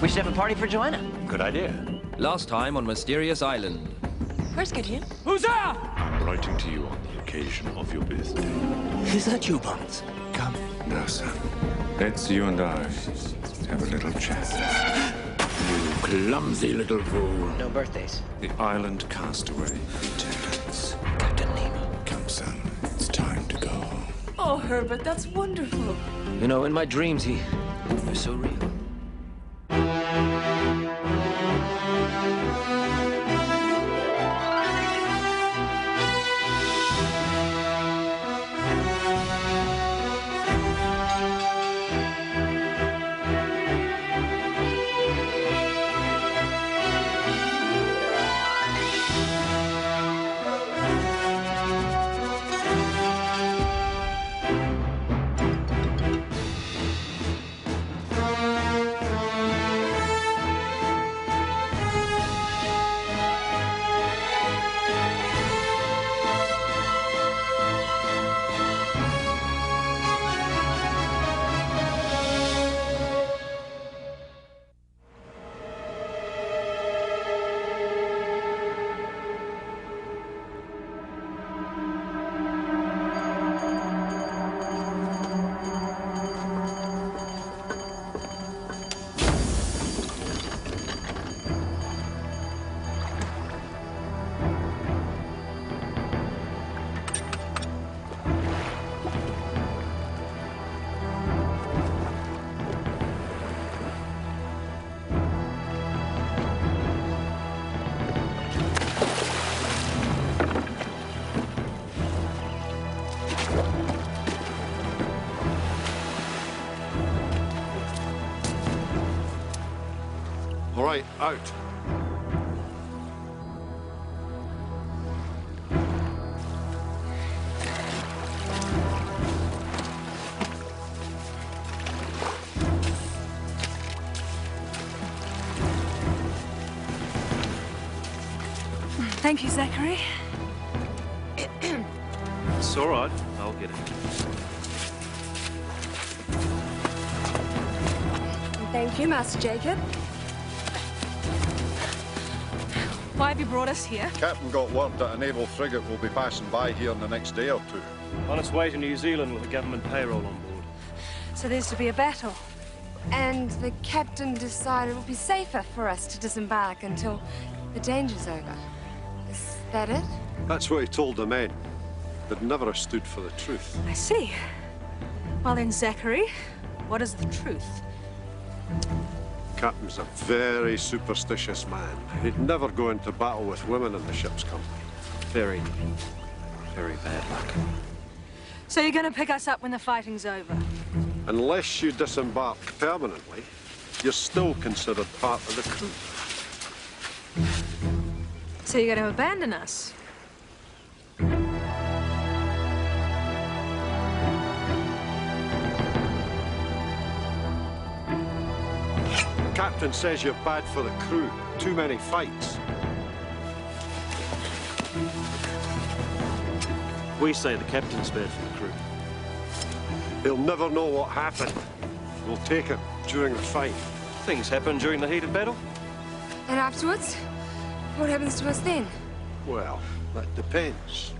We should have a party for Joanna. Good idea. Last time on Mysterious Island. Where's Gideon? Who's there? I'm writing to you on the occasion of your birthday. Is that you, Bones? Come. Now, son. Let's you and I have a little chat. You clumsy little fool. No birthdays. The island castaway returns. Captain Nemo. Come, son. It's time to go home. Oh, Herbert, that's wonderful. You know, in my dreams, he was so real. All right, out. Thank you, Zachary. It's all right. I'll get it. Thank you, Master Jacob. Why have you brought us here? Captain got word that a naval frigate will be passing by here in the next day or two. On its way to New Zealand with a government payroll on board. So there's to be a battle. And the captain decided it would be safer for us to disembark until the danger's over. Is that it? That's what he told the men. They'd never have stood for the truth. I see. Well then, Zachary, what is the truth? Captain's a very superstitious man. He'd never go into battle with women in the ship's company. Very bad luck. So you're going to pick us up when the fighting's over? Unless you disembark permanently, you're still considered part of the crew. So you're going to abandon us? Captain says you're bad for the crew. Too many fights. We say the captain's bad for the crew. He'll never know what happened. We'll take him during the fight. Things happen during the heat of battle. And afterwards? What happens to us then? Well, that depends.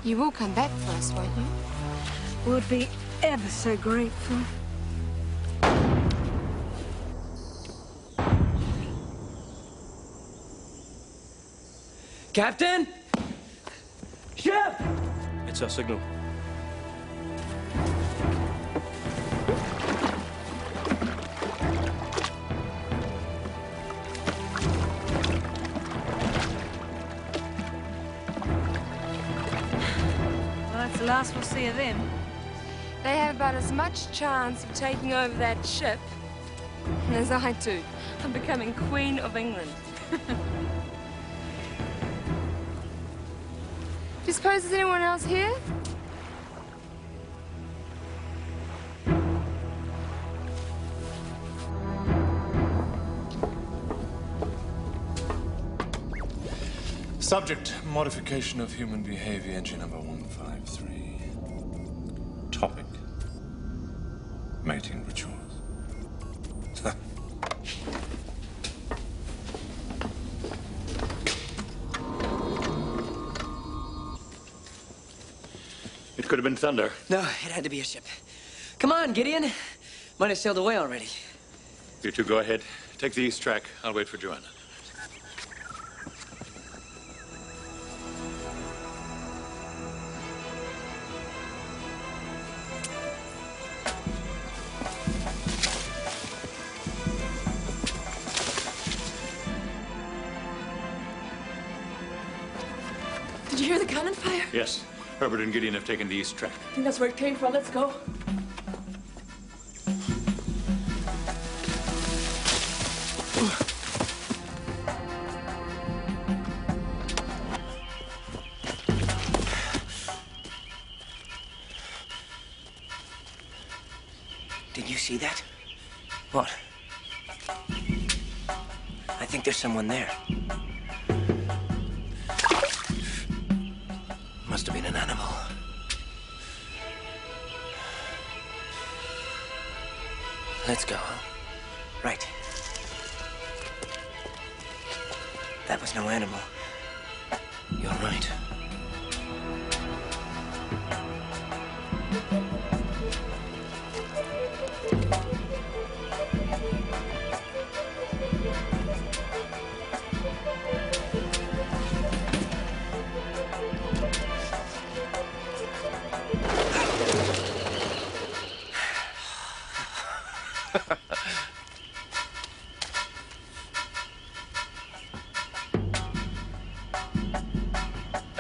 You will come back for us, won't you? Would be ever so grateful. Captain? Ship! It's our signal. Well, that's the last we'll see of them. They have about as much chance of taking over that ship as I do. I'm becoming Queen of England. Do you suppose there's anyone else here? Subject, modification of human behavior, entry number 153. Topic, mating rituals. It could have been thunder. No, it had to be a ship. Come on, Gideon. Might have sailed away already. You two go ahead. Take the east track. I'll wait for Joanna. Did you hear the cannon fire? Yes. Herbert and Gideon have taken the east track. I think that's where it came from. Let's go. Did you see that? What? I think there's someone there. Must have been an animal. Let's go. Right. That was no animal. You're right.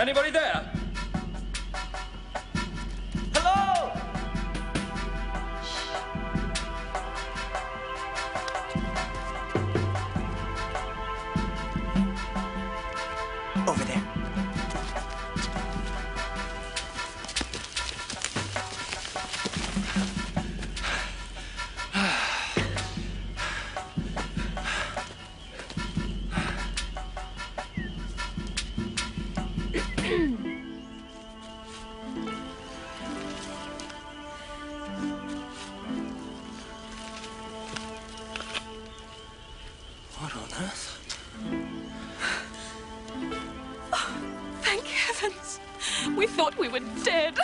Anybody there? Hello? Over there. What on earth? Thank heavens. We thought we were dead.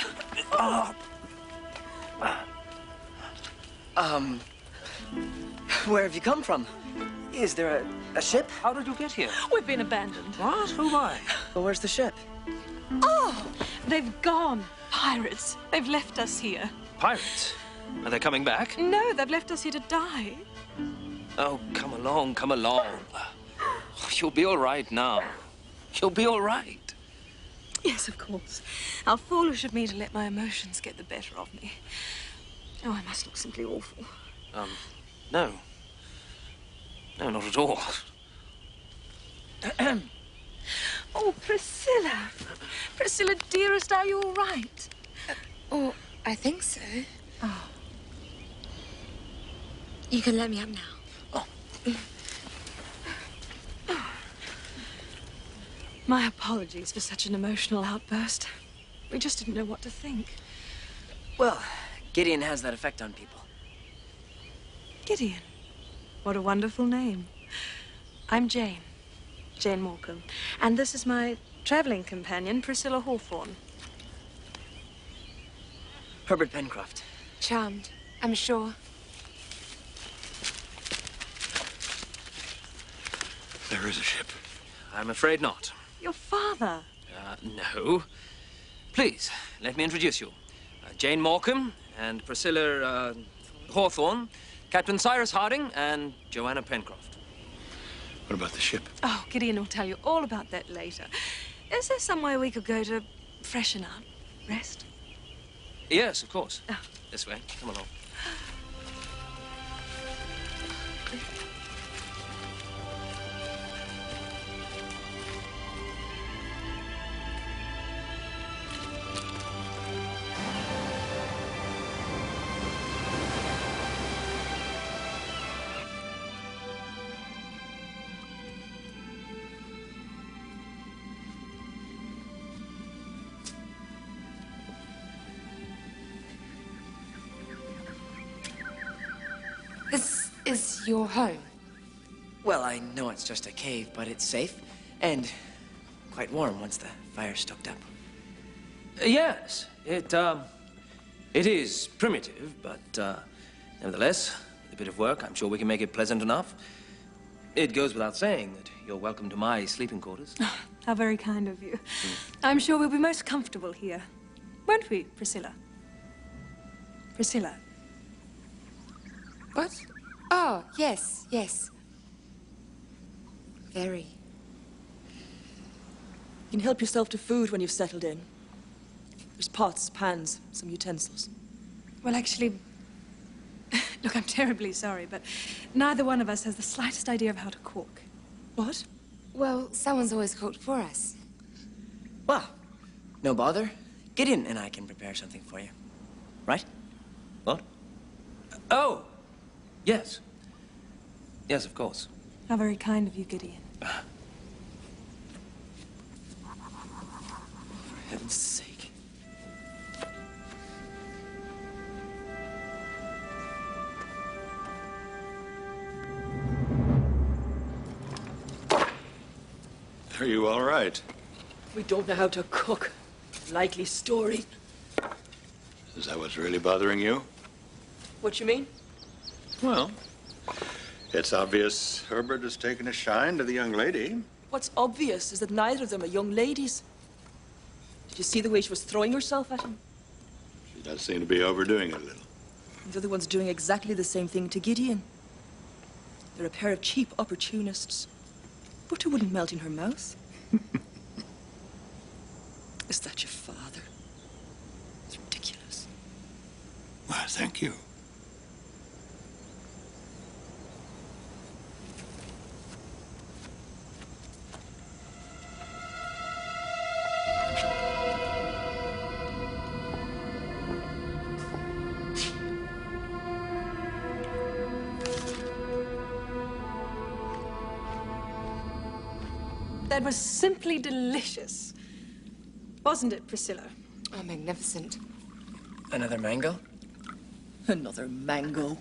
Where have you come from? Is there a ship? How did you get here? We've been abandoned. What? Who by? Well, where's the ship? Oh, they've gone. Pirates. They've left us here. Pirates. Are they coming back? No, they've left us here to die. Oh, come along, come along. You'll be all right now. You'll be all right. Yes, of course. How foolish of me to let my emotions get the better of me. Oh, I must look simply awful. No. No, not at all. Oh, Priscilla. Priscilla, dearest, are you all right? Oh, I think so. Oh. You can let me up now. My apologies for such an emotional outburst. We just didn't know what to think. Well, Gideon has that effect on people. Gideon. What a wonderful name. I'm Jane. Jane Morecambe. And this is my traveling companion, Priscilla Hawthorne. Herbert Pencroft. Charmed, I'm sure. There is a ship. I'm afraid not. Your father. No. Please, let me introduce you. Jane Morecambe and Priscilla Hawthorne, Captain Cyrus Harding, and Joanna Pencroft. What about the ship? Oh, Gideon will tell you all about that later. Is there somewhere we could go to freshen up, rest? Yes, of course. Oh. This way. Come along. is your home? Well, I know it's just a cave, but it's safe and quite warm once the fire's stoked up. Yes, it is primitive, but nevertheless, with a bit of work, I'm sure we can make it pleasant enough. It goes without saying that you're welcome to my sleeping quarters. How very kind of you. I'm sure we'll be most comfortable here. Won't we, Priscilla? Priscilla. What? Oh, yes, yes. Very. You can help yourself to food when you've settled in. There's pots, pans, some utensils. Well, actually, look, I'm terribly sorry, but neither one of us has the slightest idea of how to cook. What? Well, someone's always cooked for us. Well, no bother. Gideon and I can prepare something for you. Right? What? Oh, yes. Yes, of course. How very kind of you, Gideon. For heaven's sake. Are you all right? We don't know how to cook. Likely story. Is that what's really bothering you? What you mean? Well, it's obvious Herbert has taken a shine to the young lady. What's obvious is that neither of them are young ladies. Did you see the way she was throwing herself at him? She does seem to be overdoing it a little. The other one's doing exactly the same thing to Gideon. They're a pair of cheap opportunists. Butter wouldn't melt in her mouth. Is that your father? It's ridiculous. Well, thank you. That was simply delicious. Wasn't it, Priscilla? Oh, magnificent. Another mango? Another mango.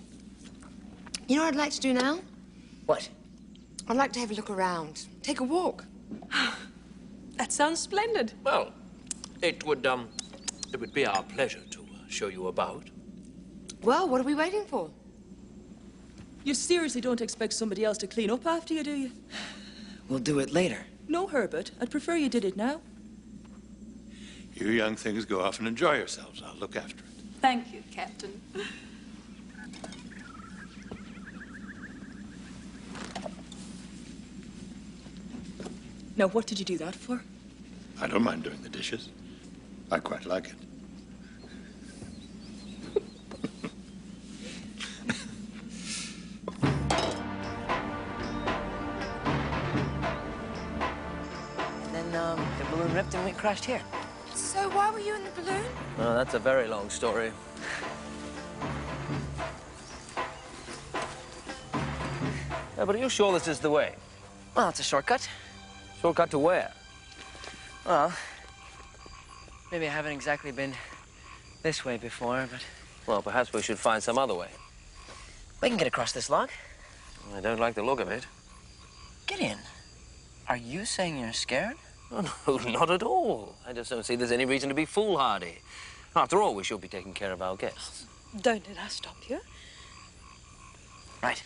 You know what I'd like to do now? What? I'd like to have a look around. Take a walk. That sounds splendid. Well, it would be our pleasure to show you about. Well, what are we waiting for? You seriously don't expect somebody else to clean up after you, do you? We'll do it later. No, Herbert. I'd prefer you did it now. You young things go off and enjoy yourselves. I'll look after it. Thank you, Captain. Now, what did you do that for? I don't mind doing the dishes. I quite like it. Then, the balloon ripped and we crashed here. So why were you in the balloon? Oh, that's a very long story. Yeah, but are you sure this is the way? Well, it's a shortcut. Shortcut to where? Well, maybe I haven't exactly been this way before, but Well, perhaps we should find some other way. we can get across this log. I don't like the look of it. Gideon, are you saying you're scared? Oh, no, not at all. I just don't see there's any reason to be foolhardy. After all, we should be taking care of our guests. Don't let us stop you. Right.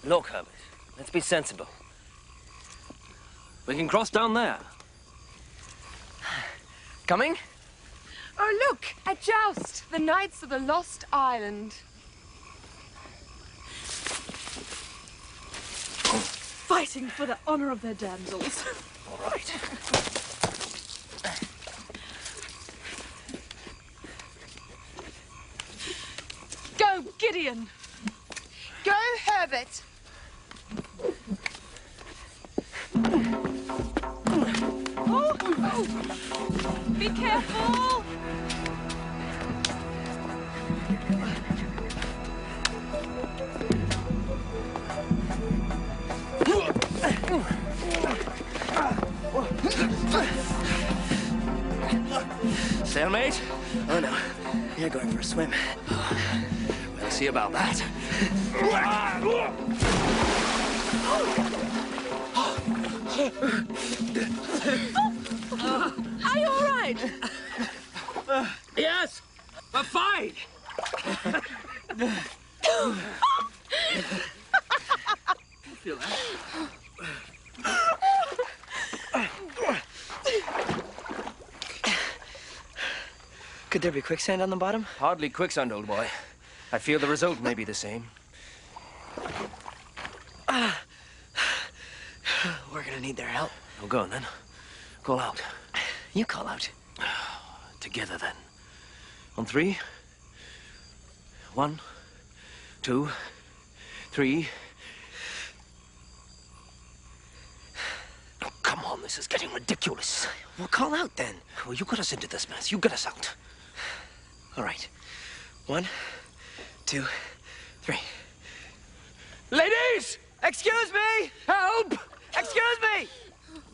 Look, Herbert, let's be sensible. We can cross down there. Coming? Oh, look, a joust. The Knights of the Lost Island. Fighting for the honor of their damsels. All right. Go, Gideon! Go, Herbert. Be careful! Stalemate? Oh, no. You're going for a swim. We'll see about that. Are you all right? Yes, we're fine. Feel that? Could there be quicksand on the bottom? Hardly quicksand, old boy. I fear the result may be the same. We're gonna need their help. Well, go on then. Call out. You call out. Together then. On 3. 1, 2, 3. Oh, come on, this is getting ridiculous. Well, call out then. Well, you got us into this mess. You get us out. All right. 1, 2, 3. Ladies! Excuse me! Help! Excuse me!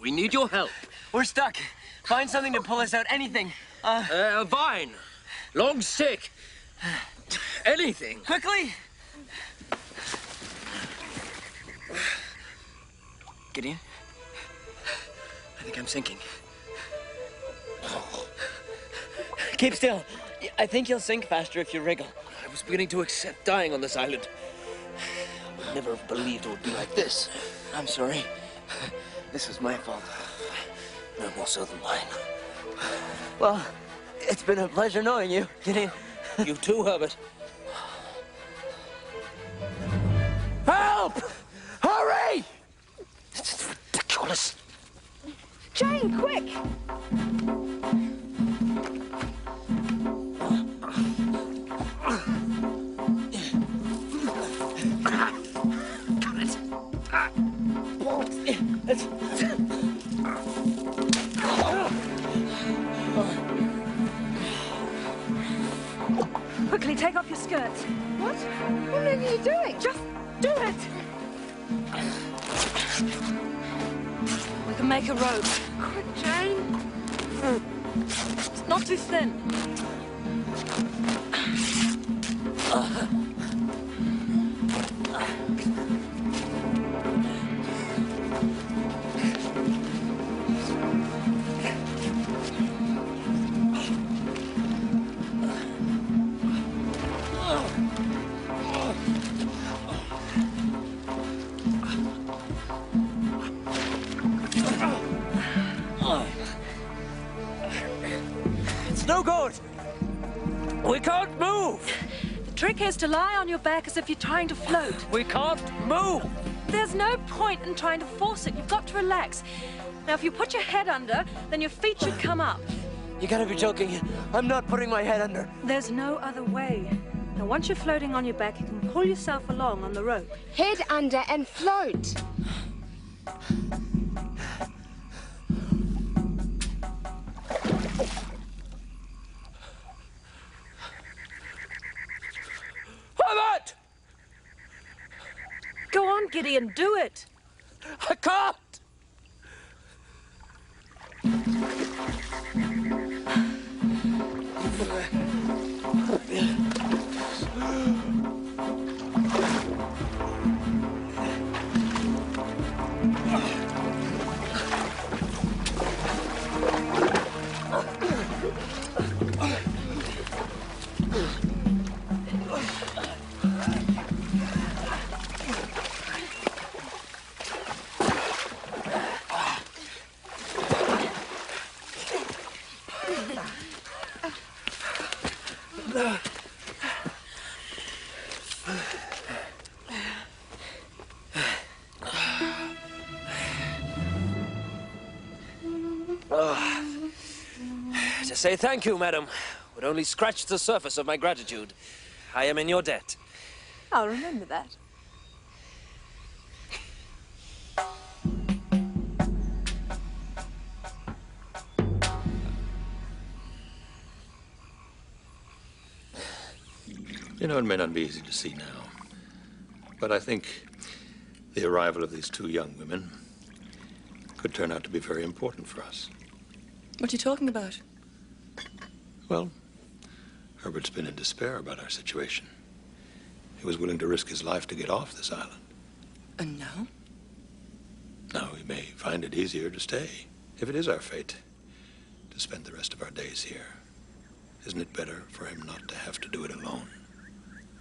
We need your help. We're stuck. Find something to pull us out. Anything. A vine. Long stick. Anything. Quickly! Gideon? I think I'm sinking. Keep still. I think you'll sink faster if you wriggle. I was beginning to accept dying on this island. I would never have believed it would be like this. I'm sorry. This was my fault. No more so than mine. Well, it's been a pleasure knowing you, Gideon. You too, Herbert. Help! Hurry! This is ridiculous. Jane, quick! Quickly, take off your skirts. What? What are you doing? Just do it! We can make a rope. Quick, Jane. It's not too thin. It's no good. We can't move. The trick is to lie on your back as if you're trying to float. We can't move. There's no point in trying to force it. You've got to relax. Now, if you put your head under, then your feet should come up. You gotta be joking. I'm not putting my head under. There's no other way. Now, once you're floating on your back, you can pull yourself along on the rope. Head under and float. Herbert! Go on, Gideon, do it. I can't. To say thank you, madam, would only scratch the surface of my gratitude. I am in your debt. I'll remember that. You know, it may not be easy to see now, but I think the arrival of these two young women could turn out to be very important for us. What are you talking about? Well, Herbert's been in despair about our situation. He was willing to risk his life to get off this island. And now? Now we may find it easier to stay, if it is our fate, to spend the rest of our days here. Isn't it better for him not to have to do it alone?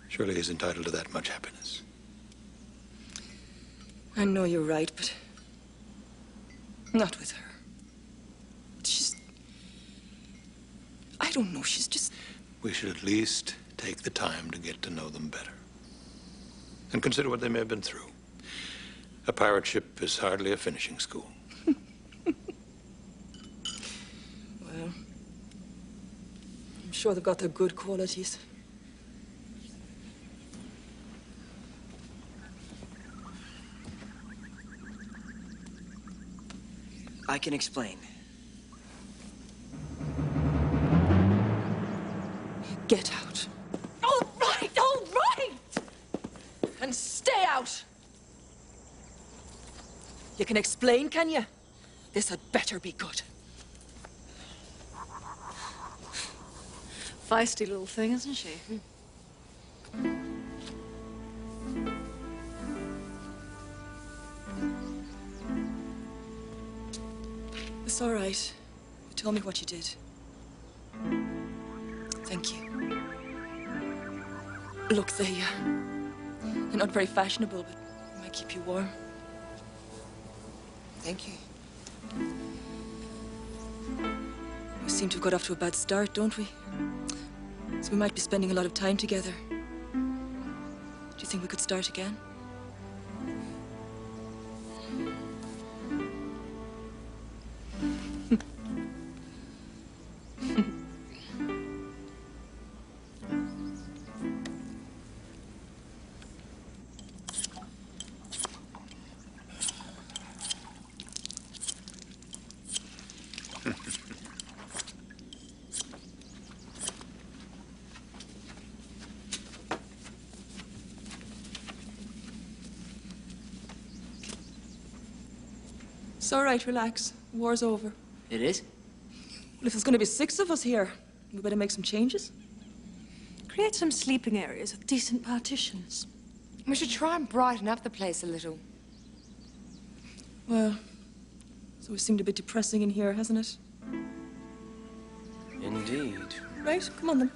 Surely he's entitled to that much happiness. I know you're right, but not with her. She's... I don't know, she's just... We should at least take the time to get to know them better. And consider what they may have been through. A pirate ship is hardly a finishing school. Well, I'm sure they've got their good qualities. I can explain. Get out. All right, all right! And stay out! You can explain, can you? This had better be good. Feisty little thing, isn't she? It's all right. You told me what you did. Thank you. Look, they're not very fashionable, but they might keep you warm. Thank you. We seem to have got off to a bad start, don't we? So we might be spending a lot of time together. Do you think we could start again? It's all right, relax. War's over. It is? Well, if there's going to be 6 of us here, we better make some changes. Create some sleeping areas with decent partitions. We should try and brighten up the place a little. Well, it's always seemed a bit depressing in here, hasn't it? Indeed. Right, come on then.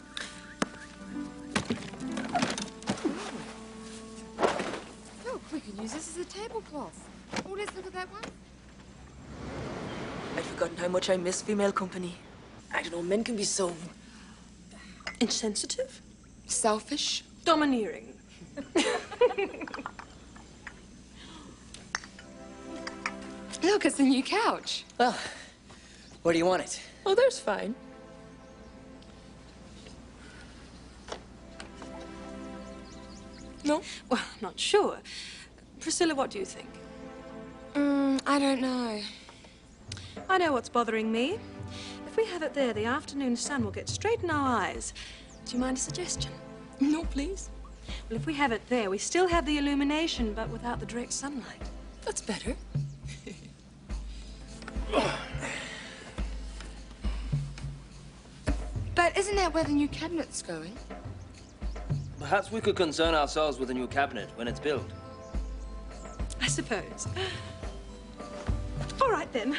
Look, we can use this as a tablecloth. Oh, let's look at that one. I'd forgotten how much I miss female company. I don't know, men can be so... Insensitive? Selfish. Domineering. Look, it's the new couch. Well, where do you want it? Oh, there's fine. No? Well, I'm not sure. Priscilla, what do you think? I don't know. I know what's bothering me. If we have it there, the afternoon sun will get straight in our eyes. Do you mind a suggestion? No, please. Well, if we have it there, we still have the illumination, but without the direct sunlight. That's better. But isn't that where the new cabinet's going? Perhaps we could concern ourselves with a new cabinet when it's built. I suppose. All right, then.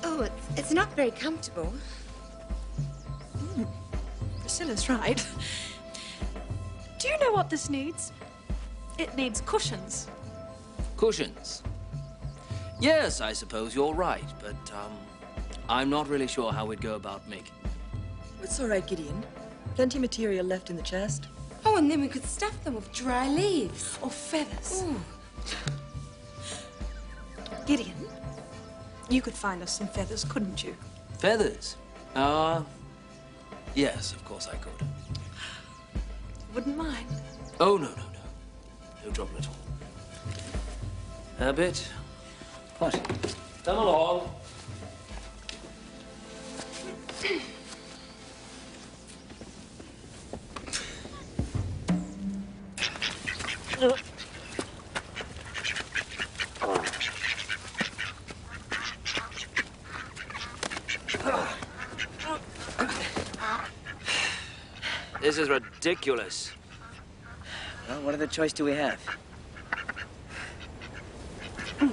Oh, it's not very comfortable. Priscilla's right. Do you know what this needs? It needs cushions. Cushions? Yes, I suppose you're right, but, I'm not really sure how we'd go about making. It's all right, Gideon. Plenty of material left in the chest. Oh, and then we could stuff them with dry leaves. Or feathers. Ooh. Gideon, you could find us some feathers, couldn't you? Feathers? Yes, of course I could. Wouldn't mind. Oh, no, no, no. No trouble at all. A bit. What? Come along. This is ridiculous. Well, what other choice do we have? Come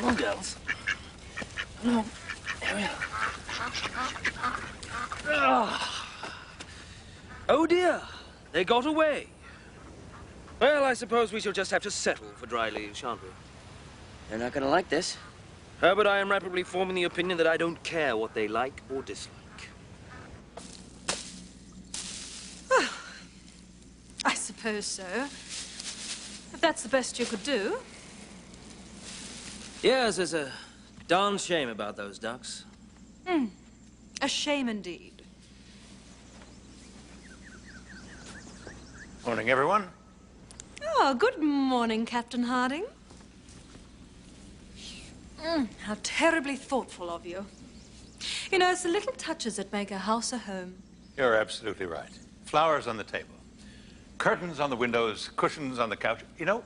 on, girls. Come on. Here we are. Oh, dear. They got away. Well, I suppose we shall just have to settle for dry leave, shan't we? They're not gonna like this. Herbert, I am rapidly forming the opinion that I don't care what they like or dislike. Well, I suppose so. If that's the best you could do. Yes, there's a darn shame about those ducks. A shame indeed. Morning, everyone. Oh, good morning, Captain Harding. How terribly thoughtful of you. You know, it's the little touches that make a house a home. You're absolutely right. Flowers on the table, curtains on the windows, cushions on the couch. You know,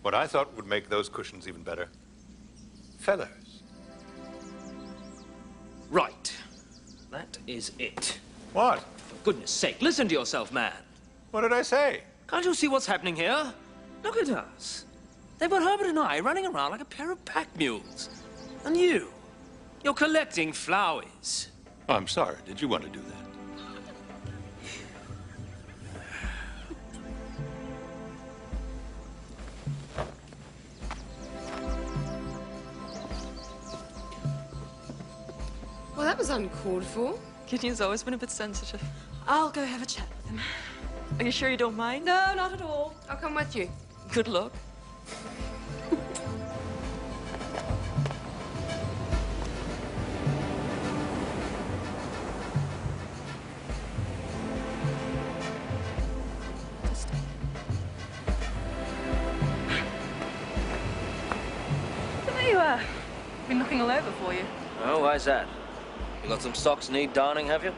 what I thought would make those cushions even better? Feathers. Right. That is it. What? For goodness sake, listen to yourself, man. What did I say? Can't you see what's happening here? Look at us. They've got Herbert and I running around like a pair of pack mules. And you're collecting flowers. Oh, I'm sorry. Did you want to do that? Well, that was uncalled for. Gideon's always been a bit sensitive. I'll go have a chat with him. Are you sure you don't mind? No, not at all. I'll come with you. Good luck. So there you are. Been looking all over for you. Oh, why's that? You got some socks need darning, have you?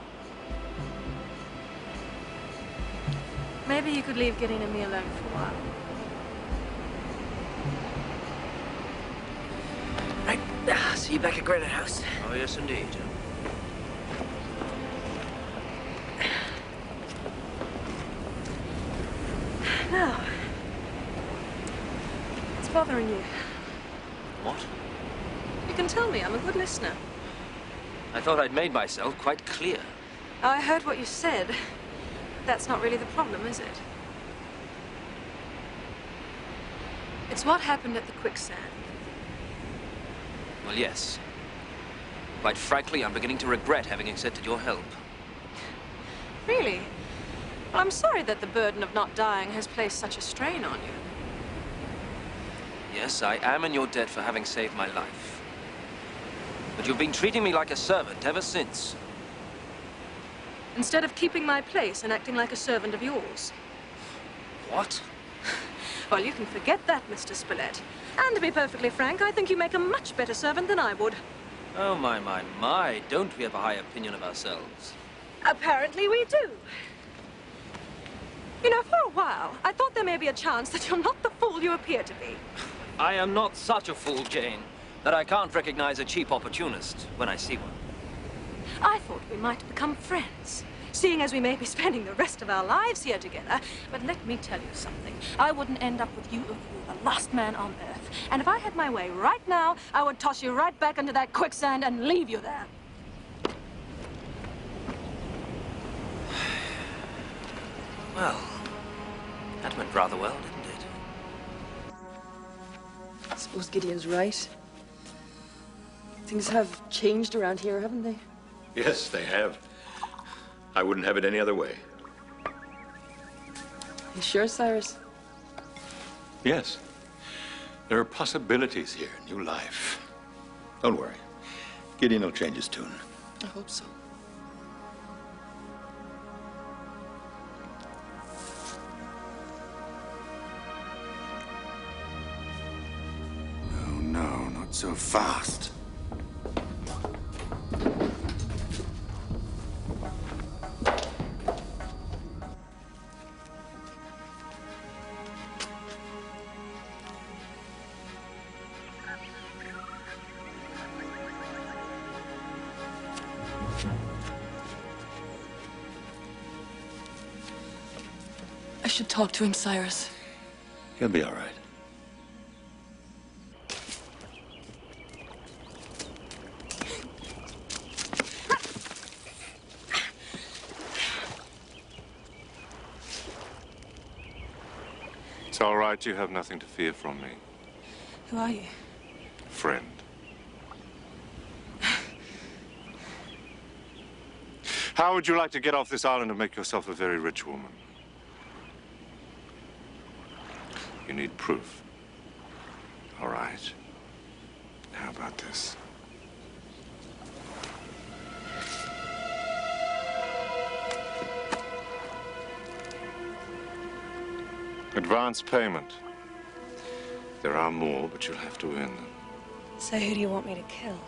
Maybe you could leave Gideon and me alone for a while. Right. See you back at Granite House. Oh, yes, indeed. Now, what's bothering you? What? You can tell me. I'm a good listener. I thought I'd made myself quite clear. I heard what you said. That's not really the problem, is it? It's what happened at the quicksand. Well, yes. Quite frankly, I'm beginning to regret having accepted your help. Really? Well, I'm sorry that the burden of not dying has placed such a strain on you. Yes, I am in your debt for having saved my life. But you've been treating me like a servant ever since. Instead of keeping my place and acting like a servant of yours. What? Well, you can forget that, Mr. Spilett. And to be perfectly frank, I think you make a much better servant than I would. Oh, my. Don't we have a high opinion of ourselves? Apparently we do. You know, for a while, I thought there may be a chance that you're not the fool you appear to be. I am not such a fool, Jane, that I can't recognize a cheap opportunist when I see one. I thought we might become friends, seeing as we may be spending the rest of our lives here together. But let me tell you something. I wouldn't end up with you if you were the last man on Earth. And if I had my way right now, I would toss you right back into that quicksand and leave you there. Well, that went rather well, didn't it? I suppose Gideon's right. Things have changed around here, haven't they? Yes, they have. I wouldn't have it any other way. You sure, Cyrus? Yes. There are possibilities here, new life. Don't worry. Gideon will change his tune. I hope so. No, not so fast. I should talk to him, Cyrus. He'll be all right. It's all right. You have nothing to fear from me. Who are you? Friend. How would you like to get off this island and make yourself a very rich woman? You need proof. All right. How about this? Advance payment. There are more, but you'll have to earn them. So who do you want me to kill?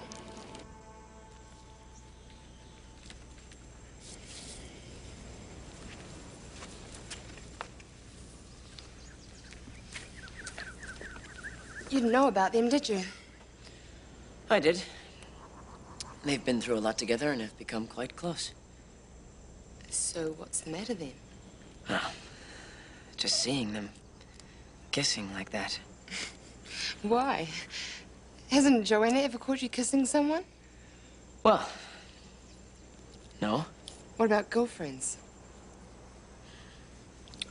You didn't know about them, did you? I did. They've been through a lot together and have become quite close. So what's the matter then? Well, just seeing them kissing like that. Why? Hasn't Joanna ever caught you kissing someone? Well, no. What about girlfriends?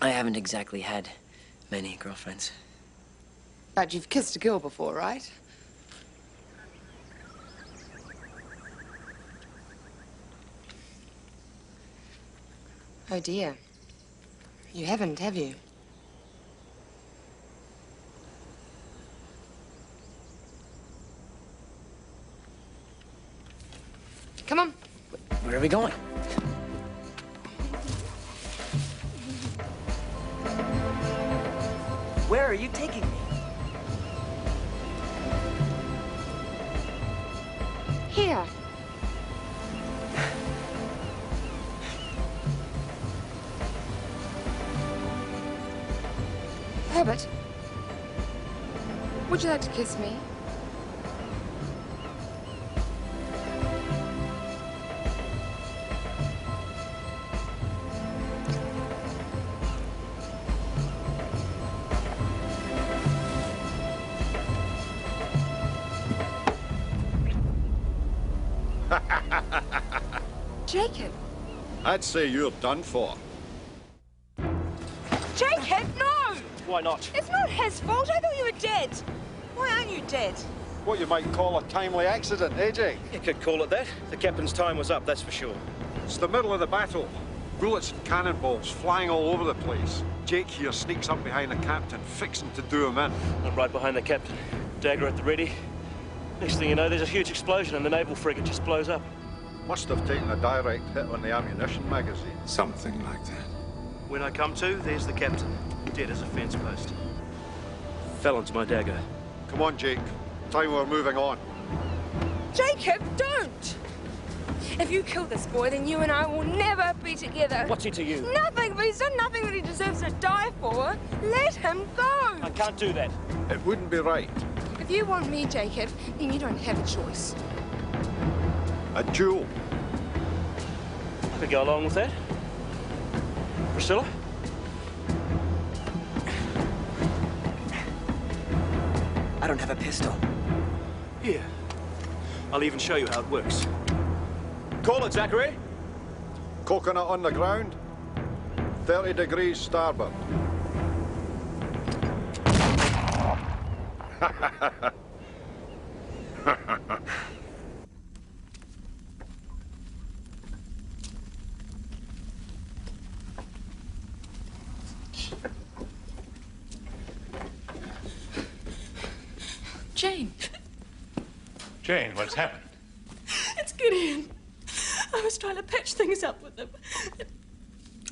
I haven't exactly had many girlfriends. But you've kissed a girl before, right? Oh dear. You haven't, have you? Come on. Where are we going? Where are you taking me? Here. Herbert, would you like to kiss me? Jacob! I'd say you're done for. Jacob, no! Why not? It's not his fault. I thought you were dead. Why aren't you dead? What you might call a timely accident, eh, Jake? You could call it that. The captain's time was up, that's for sure. It's the middle of the battle. Bullets and cannonballs flying all over the place. Jake here sneaks up behind the captain, fixing to do him in. I'm right behind the captain. Dagger at the ready. Next thing you know, there's a huge explosion and the naval frigate just blows up. Must have taken a direct hit on the ammunition magazine. Something like that. When I come to, there's the captain, dead as a fence post. Fell onto my dagger. Come on, Jake. Time we're moving on. Jacob, don't! If you kill this boy, then you and I will never be together. What's he to you? Nothing, but he's done nothing that he deserves to die for. Let him go! I can't do that. It wouldn't be right. If you want me, Jacob, then you don't have a choice. A duel. I could go along with that. Priscilla? I don't have a pistol. Here. I'll even show you how it works. Call it, Zachary. Coconut on the ground. 30 degrees starboard. Jane. Jane, what's happened? It's Gideon. I was trying to patch things up with him.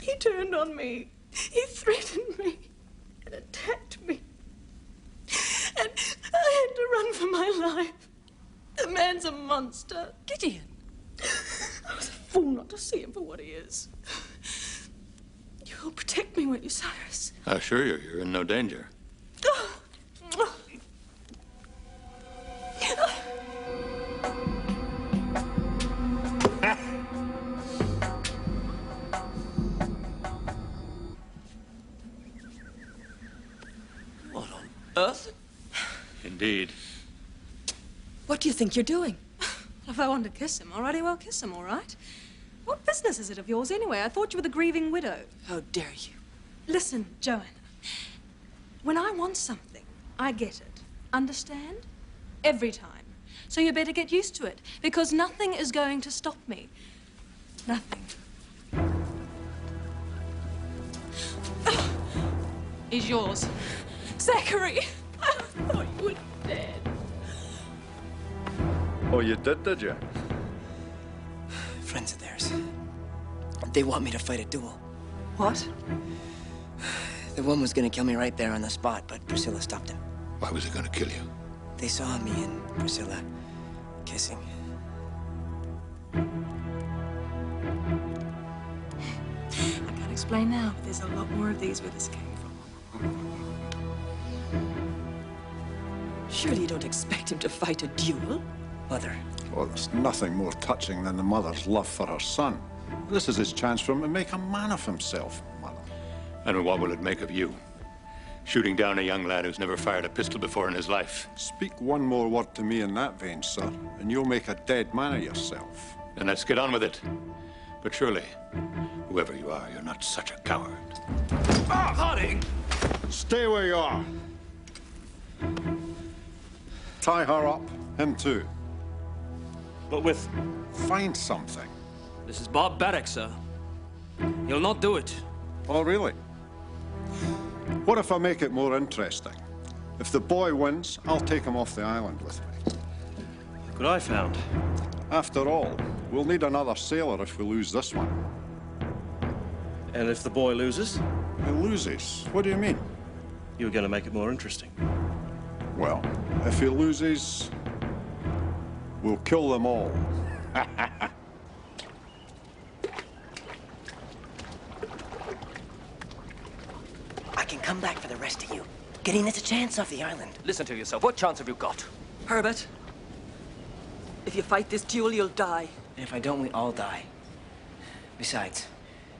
He turned on me. He threatened me and attacked me. And I had to run for my life. The man's a monster. Gideon. I was a fool not to see him for what he is. You'll protect me, won't you, Cyrus? I assure you, you're in no danger. What do you think you're doing? If I want to kiss him, alrighty, well, kiss him, all right? What business is it of yours, anyway? I thought you were the grieving widow. How dare you? Listen, Joanna, when I want something, I get it. Understand? Every time. So you better get used to it, because nothing is going to stop me. Nothing. He's yours. Zachary! I thought you were dead. Oh, you did you? Friends of theirs. They want me to fight a duel. What? The one was gonna kill me right there on the spot, but Priscilla stopped him. Why was he going to kill you? They saw me and Priscilla kissing. I can't explain now, but there's a lot more of these where this came from. Surely you don't expect him to fight a duel? Mother. Well, there's nothing more touching than the mother's love for her son. This is his chance for him to make a man of himself, Mother. And what will it make of you? Shooting down a young lad who's never fired a pistol before in his life. Speak one more word to me in that vein, sir, and you'll make a dead man of yourself. Then let's get on with it. But surely, whoever you are, you're not such a coward. Ah, Harding! Stay where you are. Tie her up, him too. But with... Find something. This is barbaric, sir. He'll not do it. Oh, really? What if I make it more interesting? If the boy wins, I'll take him off the island with me. Look what I found. After all, we'll need another sailor if we lose this one. And if the boy loses, He loses? What do you mean? you were going to make it more interesting. Well, if he loses, we'll kill them all. I can come back for the rest of you. Getting us a chance off the island. Listen to yourself. What chance have you got? Herbert, if you fight this duel, you'll die. And if I don't, we all die. Besides,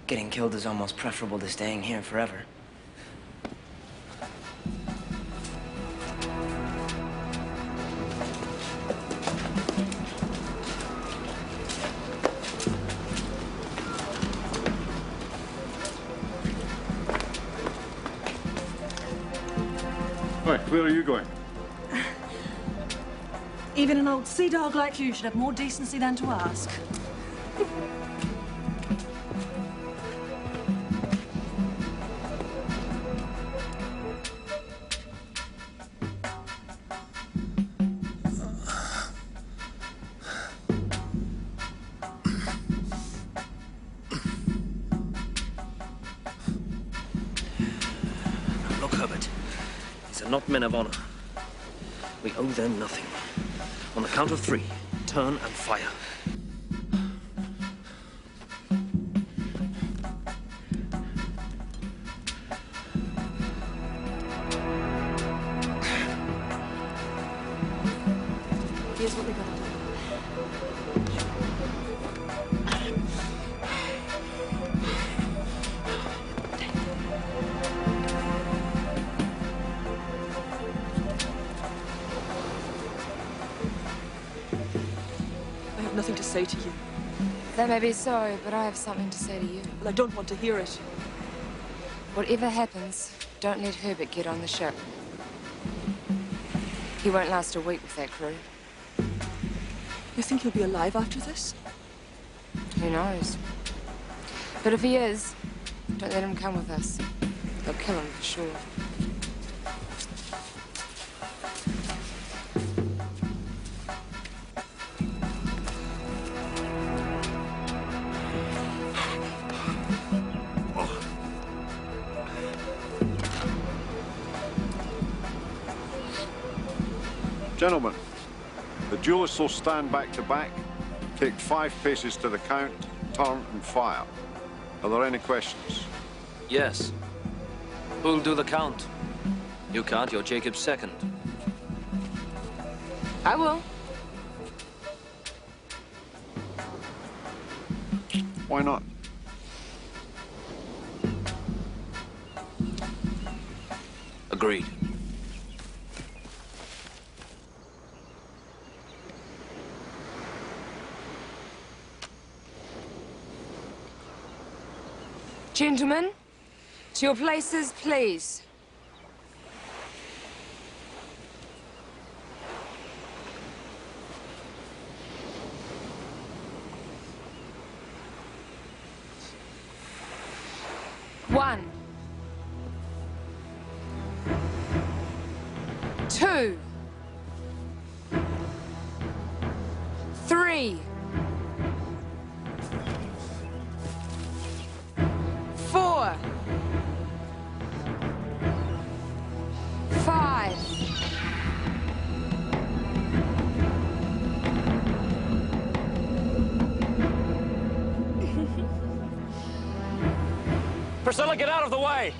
getting killed is almost preferable to staying here forever. Right, where are you going? Even an old sea dog like you should have more decency than to ask. Look, Herbert. These are not men of honor. We owe them nothing. On the count of 3, turn and fire. Here's what we gotta do. I have nothing to say to you. That may be so, but I have something to say to you. Well, I don't want to hear it. Whatever happens, don't let Herbert get on the ship. He won't last a week with that crew. You think he'll be alive after this? Who knows? But if he is, don't let him come with us. They'll kill him for sure. Gentlemen, the duelists will stand back to back, take 5 paces to the count, turn and fire. Are there any questions? Yes. Who'll do the count? You can't, you're Jacob's second. I will. Why not? Agreed. Gentlemen, to your places, please. One. 2. 3. 4. 5. Priscilla, get out of the way!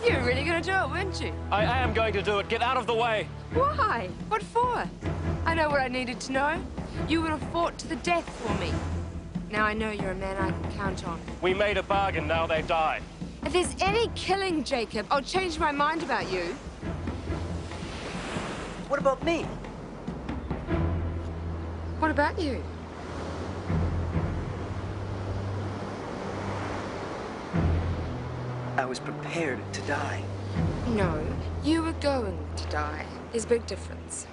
You were really going to do it, weren't you? I am going to do it. Get out of the way! Why? What for? I know what I needed to know. You would have fought to the death for me. Now I know you're a man I can count on. We made a bargain, now they die. If there's any killing, Jacob, I'll change my mind about you. What about me? What about you? I was prepared to die. No, you were going to die. There's a big difference.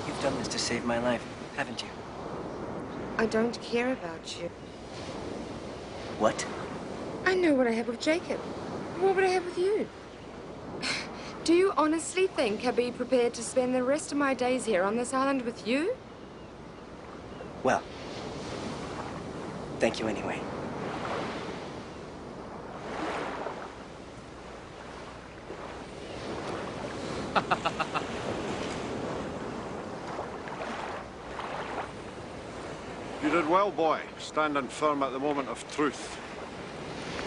You've done this to save my life, haven't you? I don't care about you. What? I know what I have with Jacob. What would I have with you? Do you honestly think I'd be prepared to spend the rest of my days here on this island with you? Well, thank you anyway. You did well, boy, standing firm at the moment of truth.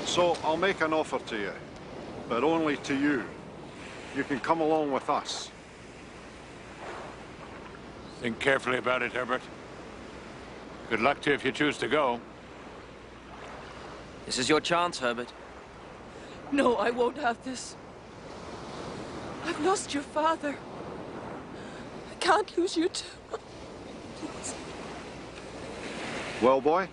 So I'll make an offer to you, but only to you. You can come along with us. Think carefully about it, Herbert. Good luck to you if you choose to go. This is your chance, Herbert. No, I won't have this. I've lost your father. I can't lose you too. Please. Well, boy?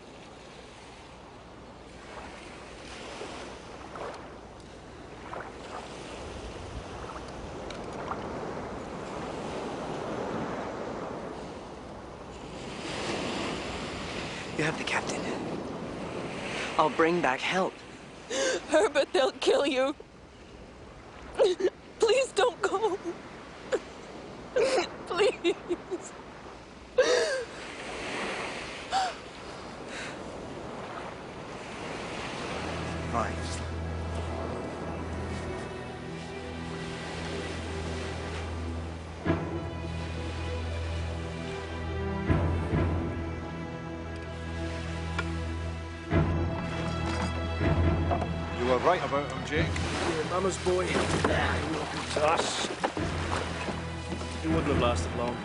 You have the captain. I'll bring back help. Herbert, they'll kill you. Please don't go. Please. Fine. You were right about him, Jake. You're Mama's boy. Nah, he welcome to us. He wouldn't have lasted long.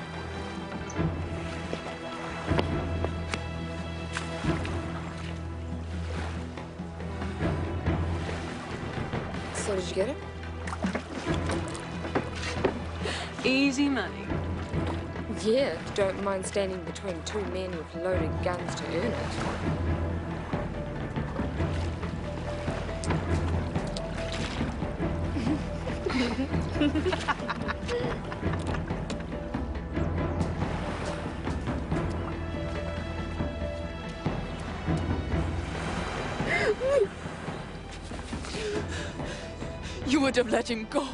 So did you get it? Easy money. Yeah, if you don't mind standing between two men with loaded guns to earn it. You would have let him go.